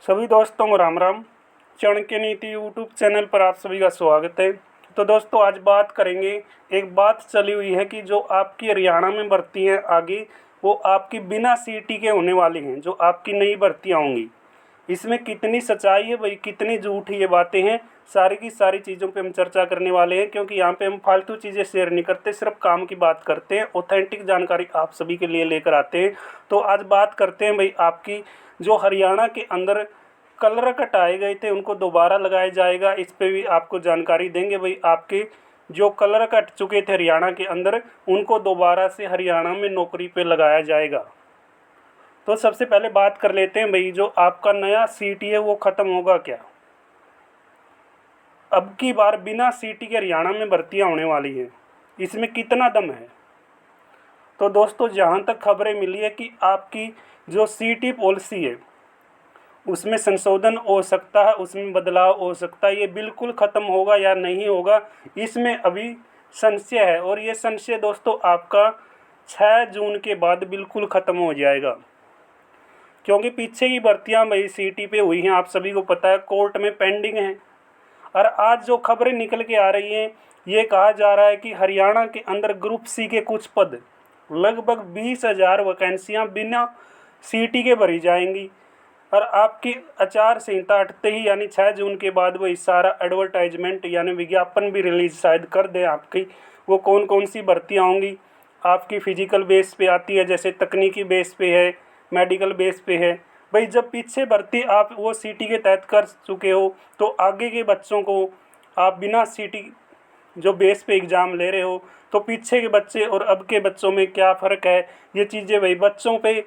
सभी दोस्तों को राम राम। चाणक्य नीति यूट्यूब चैनल पर आप सभी का स्वागत है। तो दोस्तों आज बात करेंगे, एक बात चली हुई है कि जो आपकी हरियाणा में भर्ती हैं आगे, वो आपकी बिना सीटी के होने वाली हैं। जो आपकी नई भर्तियाँ होंगी, इसमें कितनी सच्चाई है भाई, कितनी झूठ ये बातें हैं, सारी की सारी चीज़ों पे हम चर्चा करने वाले हैं। क्योंकि यहाँ पे हम फालतू चीज़ें शेयर नहीं करते, सिर्फ काम की बात करते हैं, ऑथेंटिक जानकारी आप सभी के लिए लेकर आते हैं। तो आज बात करते हैं भाई, आपकी जो हरियाणा के अंदर कलर कट आए गए थे उनको दोबारा लगाया जाएगा। इस पे भी आपको जानकारी देंगे भाई, आपके जो कलर कट चुके थे हरियाणा के अंदर, उनको दोबारा से हरियाणा में नौकरी पे लगाया जाएगा। तो सबसे पहले बात कर लेते हैं भाई, जो आपका नया सीटी है वो ख़त्म होगा क्या। अब की बार बिना सीटी के हरियाणा में भर्तियां होने वाली हैं, इसमें कितना दम है। तो दोस्तों जहां तक खबरें मिली है कि आपकी जो सीटी पॉलिसी है उसमें संशोधन हो सकता है, उसमें बदलाव हो सकता है। ये बिल्कुल ख़त्म होगा या नहीं होगा, इसमें अभी संशय है। और ये संशय दोस्तों आपका 6 जून के बाद बिल्कुल ख़त्म हो जाएगा। क्योंकि पीछे की भर्तियां भाई सीटी पे हुई हैं, आप सभी को पता है, कोर्ट में पेंडिंग हैं। और आज जो खबरें निकल के आ रही हैं, ये कहा जा रहा है कि हरियाणा के अंदर ग्रुप सी के कुछ पद, लगभग 20,000 वैकेंसियाँ बिना सीटी के भरी जाएंगी। और आपकी आचार संहिता हटते ही यानी 6 जून के बाद वही सारा एडवर्टाइजमेंट यानी विज्ञापन भी रिलीज शायद कर दें आपकी। वो कौन कौन सी भर्तियाँ होंगी, आपकी फ़िजिकल बेस पे आती है, जैसे तकनीकी बेस पे है, मेडिकल बेस पे है। भाई जब पीछे भर्ती आप वो सीटी के तहत कर चुके हो, तो आगे के बच्चों को आप बिना सीटी जो बेस पे एग्ज़ाम ले रहे हो, तो पीछे के बच्चे और अब के बच्चों में क्या फ़र्क है, ये चीज़ें भाई बच्चों पे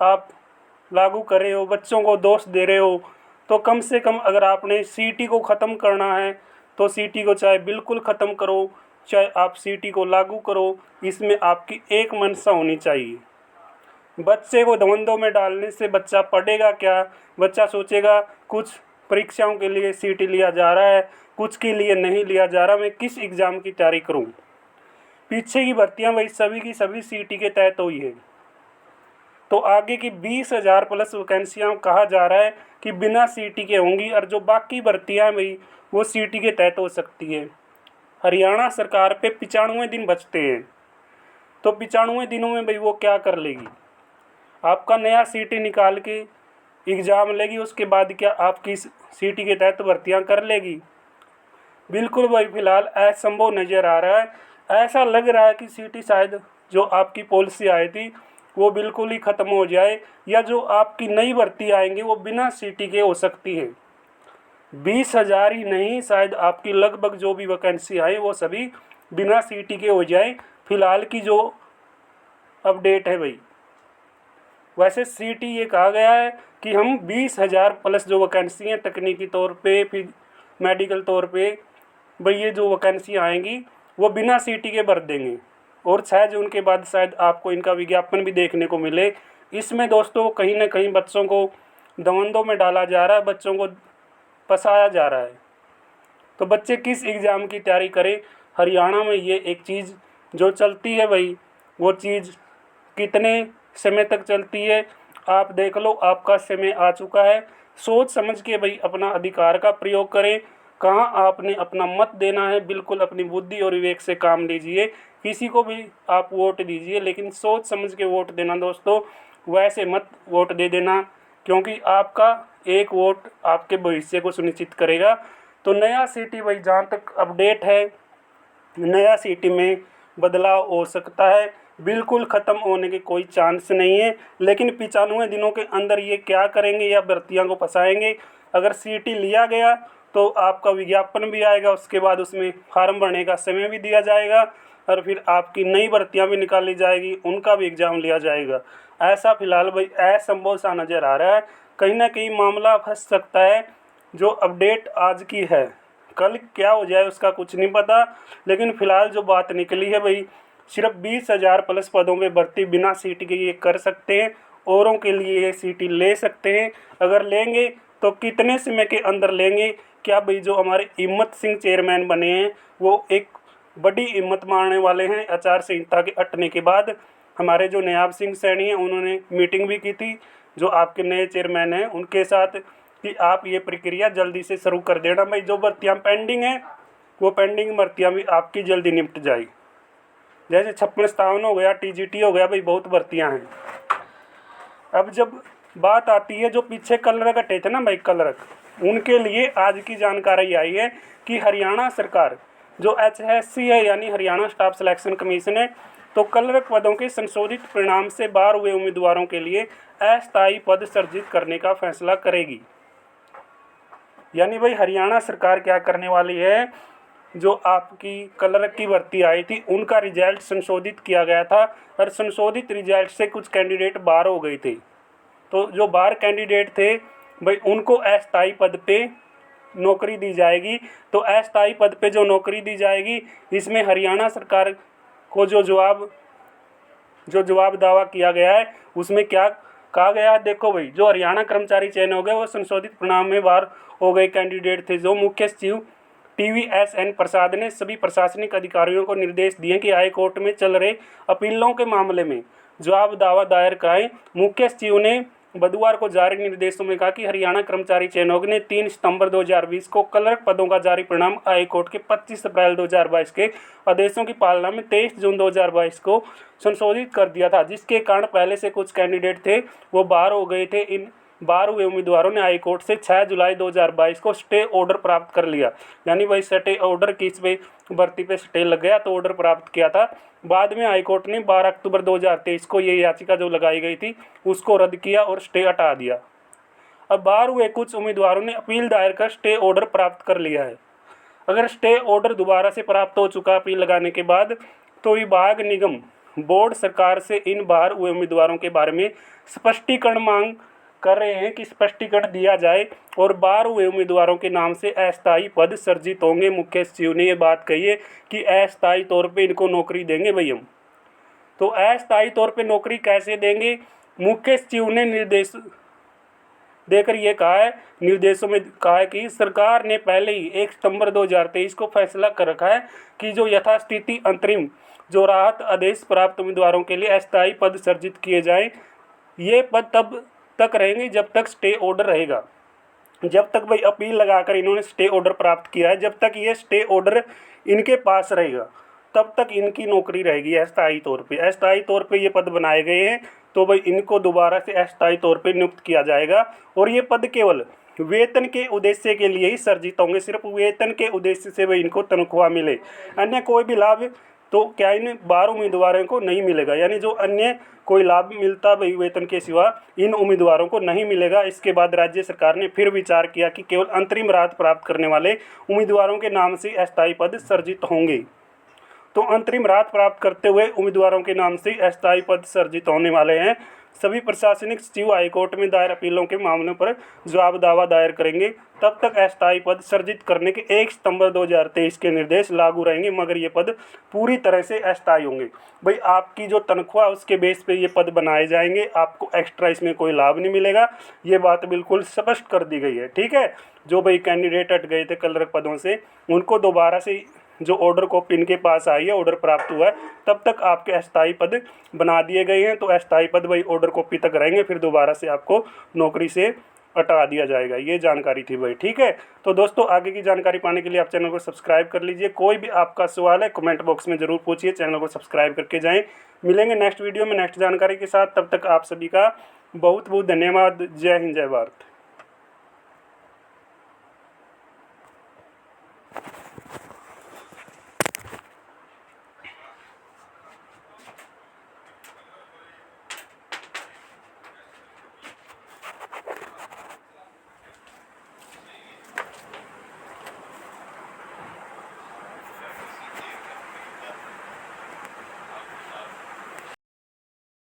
आप लागू कर रहे हो, बच्चों को दोष दे रहे हो। तो कम से कम अगर आपने सीटी को ख़त्म करना है तो सीटी को चाहे बिल्कुल ख़त्म करो, चाहे आप सीटी को लागू करो, इसमें आपकी एक मंशा होनी चाहिए। बच्चे को द्वंद्व में डालने से बच्चा पढ़ेगा क्या। बच्चा सोचेगा कुछ परीक्षाओं के लिए सीटी लिया जा रहा है, कुछ के लिए नहीं लिया जा रहा, मैं किस एग्ज़ाम की तैयारी करूं। पीछे की भर्तियां वही सभी की सभी सीटी के तहत हुई है। तो आगे की 20,000 प्लस वैकेंसियाँ कहा जा रहा है कि बिना सीटी के होंगी, और जो बाकी भर्तियाँ हैं भाई वो सीटी के तहत हो सकती है। हरियाणा सरकार पे 95 दिन बचते हैं, तो 95 दिनों में भाई वो क्या कर लेगी। आपका नया सीटी निकाल के एग्ज़ाम लेगी, उसके बाद क्या आपकी सीटी के तहत भर्तियाँ कर लेगी। बिल्कुल भाई फ़िलहाल असंभव नज़र आ रहा है। ऐसा लग रहा है कि सीटी शायद जो आपकी पॉलिसी आई थी वो बिल्कुल ही ख़त्म हो जाए, या जो आपकी नई भर्ती आएंगी वो बिना सीटी के हो सकती है। 20,000 ही नहीं, शायद आपकी लगभग जो भी वैकेंसी आए वो सभी बिना सीटी के हो जाए। फ़िलहाल की जो अपडेट है भाई, वैसे सीटी ये कहा गया है कि हम 20,000 प्लस जो वैकेंसी हैं तकनीकी तौर पे, फिर मेडिकल तौर पे, भाई ये जो वैकेंसियाँ आएंगी वो बिना सीटी के भर देंगे। और 6 जून के बाद शायद आपको इनका विज्ञापन भी देखने को मिले। इसमें दोस्तों कहीं ना कहीं बच्चों को द्वंद्व में डाला जा रहा है, बच्चों को फंसाया जा रहा है। तो बच्चे किस एग्ज़ाम की तैयारी करें। हरियाणा में ये एक चीज़ जो चलती है भाई, वो चीज़ कितने समय तक चलती है आप देख लो। आपका समय आ चुका है, सोच समझ के भाई अपना अधिकार का प्रयोग करें। कहाँ आपने अपना मत देना है, बिल्कुल अपनी बुद्धि और विवेक से काम लीजिए। किसी को भी आप वोट दीजिए, लेकिन सोच समझ के वोट देना दोस्तों, वैसे मत वोट दे देना, क्योंकि आपका एक वोट आपके भविष्य को सुनिश्चित करेगा। तो नया सिटी भाई जहाँ तक अपडेट है, नया सिटी में बदलाव हो सकता है, बिल्कुल ख़त्म होने के कोई चांस नहीं है। लेकिन 95 दिनों के अंदर ये क्या करेंगे, या भर्तियां को फंसाएंगे। अगर सीटी लिया गया तो आपका विज्ञापन भी आएगा, उसके बाद उसमें फार्म भरने का समय भी दिया जाएगा, और फिर आपकी नई भर्तियां भी निकाली जाएगी, उनका भी एग्ज़ाम लिया जाएगा। ऐसा फ़िलहाल भाई असंभव सा नज़र आ रहा है। कहीं ना कहीं मामला फंस सकता है। जो अपडेट आज की है, कल क्या हो जाए उसका कुछ नहीं पता। लेकिन फ़िलहाल जो बात निकली है भाई, सिर्फ 20,000 प्लस पदों में भर्ती बिना सीटी के ये कर सकते हैं, औरों के लिए ये सीटी ले सकते हैं। अगर लेंगे तो कितने समय के अंदर लेंगे। क्या भाई जो हमारे हिम्मत सिंह चेयरमैन बने हैं वो एक बड़ी हिम्मत मारने वाले हैं। आचार संहिता के हटने के बाद हमारे जो नायब सिंह सैनी हैं उन्होंने मीटिंग भी की थी, जो आपके नए चेयरमैन हैं उनके साथ। कि आप ये प्रक्रिया जल्दी से शुरू कर देना भाई। जो भर्तियाँ पेंडिंग हैं वो पेंडिंग भर्तियाँ भी आपकी जल्दी निपट जाएगी। जैसे 56-57 हो गया, टीजीटी हो गया भाई, बहुत भर्तियाँ हैं। अब जब बात आती है जो पीछे कलरक हटे थे ना भाई, कलरक, उनके लिए आज की जानकारी आई है कि हरियाणा सरकार जो HSC है यानी हरियाणा स्टाफ सिलेक्शन कमीशन है, तो कलरक पदों के संशोधित परिणाम से बाहर हुए उम्मीदवारों के लिए अस्थायी पद सृजित करने का फैसला करेगी। यानी भाई हरियाणा सरकार क्या करने वाली है, जो आपकी कलरक की भर्ती आई थी उनका रिजल्ट संशोधित किया गया था और संशोधित रिजल्ट से कुछ कैंडिडेट बाहर हो गए थे। तो जो बाहर कैंडिडेट थे भाई उनको अस्थायी पद पे नौकरी दी जाएगी। तो अस्थायी पद पे जो नौकरी दी जाएगी, इसमें हरियाणा सरकार को जो जवाब दावा किया गया है उसमें क्या कहा गया है, देखो भाई, जो हरियाणा कर्मचारी चयन हो गए वो संशोधित परिणाम में बाहर हो गए कैंडिडेट थे। जो मुख्य सचिव TVSN प्रसाद ने सभी प्रशासनिक अधिकारियों को निर्देश दिए कि हाई कोर्ट में चल रहे अपीलों के मामले में जवाब दावा दायर कराएं। मुख्य सचिव ने बुधवार को जारी निर्देशों में कहा कि हरियाणा कर्मचारी चयन आयोग ने 3 सितंबर 2020 को कलरक पदों का जारी परिणाम हाई कोर्ट के 25 अप्रैल 2022 के आदेशों की पालना में 23 जून 2022 को संशोधित कर दिया था, जिसके कारण पहले से कुछ कैंडिडेट थे वो बाहर हो गए थे। इन बाहर हुए उम्मीदवारों ने हाई कोर्ट से 6 जुलाई 2022 को स्टे ऑर्डर प्राप्त कर लिया। यानी भाई स्टे ऑर्डर किस पे भर्ती पे स्टे लग गया तो ऑर्डर प्राप्त किया था। बाद में हाई कोर्ट ने 12 अक्टूबर 2023 को ये याचिका जो लगाई गई थी उसको रद्द किया और स्टे हटा दिया। अब बाहर हुए कुछ उम्मीदवारों ने अपील दायर कर स्टे ऑर्डर प्राप्त कर लिया है। अगर स्टे ऑर्डर दोबारा से प्राप्त हो चुका अपील लगाने के बाद, तो विभाग निगम बोर्ड सरकार से इन बाहर हुए उम्मीदवारों के बारे में स्पष्टीकरण मांग कर रहे हैं कि स्पष्टीकरण दिया जाए और बाहर हुए उम्मीदवारों के नाम से अस्थायी पद सृजित होंगे। मुख्य सचिव ने ये बात कही है कि अस्थायी तौर पे इनको नौकरी देंगे भाई हम। तो अस्थायी तौर पे नौकरी कैसे देंगे, मुख्य सचिव ने निर्देश देकर ये कहा है, निर्देशों में कहा है कि सरकार ने पहले ही 1 सितंबर 2023 को फैसला कर रखा है कि जो यथास्थिति अंतरिम जो राहत आदेश प्राप्त उम्मीदवारों के लिए अस्थायी पद सृजित किए जाएं। ये पद तब तक रहेंगे जब तक स्टे ऑर्डर रहेगा। जब तक भाई अपील लगाकर इन्होंने स्टे ऑर्डर प्राप्त किया है, जब तक ये स्टे ऑर्डर इनके पास रहेगा तब तक इनकी नौकरी रहेगी अस्थायी तौर पे। अस्थायी तौर पे ये पद बनाए गए हैं तो भाई इनको दोबारा से अस्थायी तौर पे नियुक्त किया जाएगा और ये पद केवल वेतन के उद्देश्य के लिए ही सृजित होंगे। सिर्फ वेतन के उद्देश्य से भाई इनको तनख्वाह मिले, अन्य कोई भी लाभ तो क्या इन बाहर उम्मीदवारों को नहीं मिलेगा। यानी जो अन्य कोई लाभ मिलता भाई वेतन के सिवा इन उम्मीदवारों को नहीं मिलेगा। इसके बाद राज्य सरकार ने फिर विचार किया कि केवल अंतरिम राहत प्राप्त करने वाले उम्मीदवारों के नाम से अस्थायी पद सृजित होंगे। तो अंतरिम राहत प्राप्त करते हुए उम्मीदवारों के नाम से अस्थायी पद सृजित होने वाले हैं। सभी प्रशासनिक सचिव हाईकोर्ट में दायर अपीलों के मामलों पर जवाब दावा दायर करेंगे। तब तक अस्थायी पद सृजित करने के 1 सितंबर 2023 के निर्देश लागू रहेंगे, मगर ये पद पूरी तरह से अस्थायी होंगे। भाई आपकी जो तनख्वाह उसके बेस पे ये पद बनाए जाएंगे, आपको एक्स्ट्रा इसमें कोई लाभ नहीं मिलेगा। ये बात बिल्कुल स्पष्ट कर दी गई है, ठीक है। जो भाई कैंडिडेट हट गए थे कलरक पदों से, उनको दोबारा से जो ऑर्डर कॉपी इनके पास आई है, ऑर्डर प्राप्त हुआ है, तब तक आपके अस्थायी पद बना दिए गए हैं। तो अस्थायी पद भाई ऑर्डर कॉपी तक रहेंगे, फिर दोबारा से आपको नौकरी से हटा दिया जाएगा। ये जानकारी थी भाई, ठीक है। तो दोस्तों आगे की जानकारी पाने के लिए आप चैनल को सब्सक्राइब कर लीजिए। कोई भी आपका सवाल है कमेंट बॉक्स में ज़रूर पूछिए, चैनल को सब्सक्राइब करके जाएँ। मिलेंगे नेक्स्ट वीडियो में नेक्स्ट जानकारी के साथ, तब तक आप सभी का बहुत बहुत धन्यवाद। जय हिंद, जय भारत।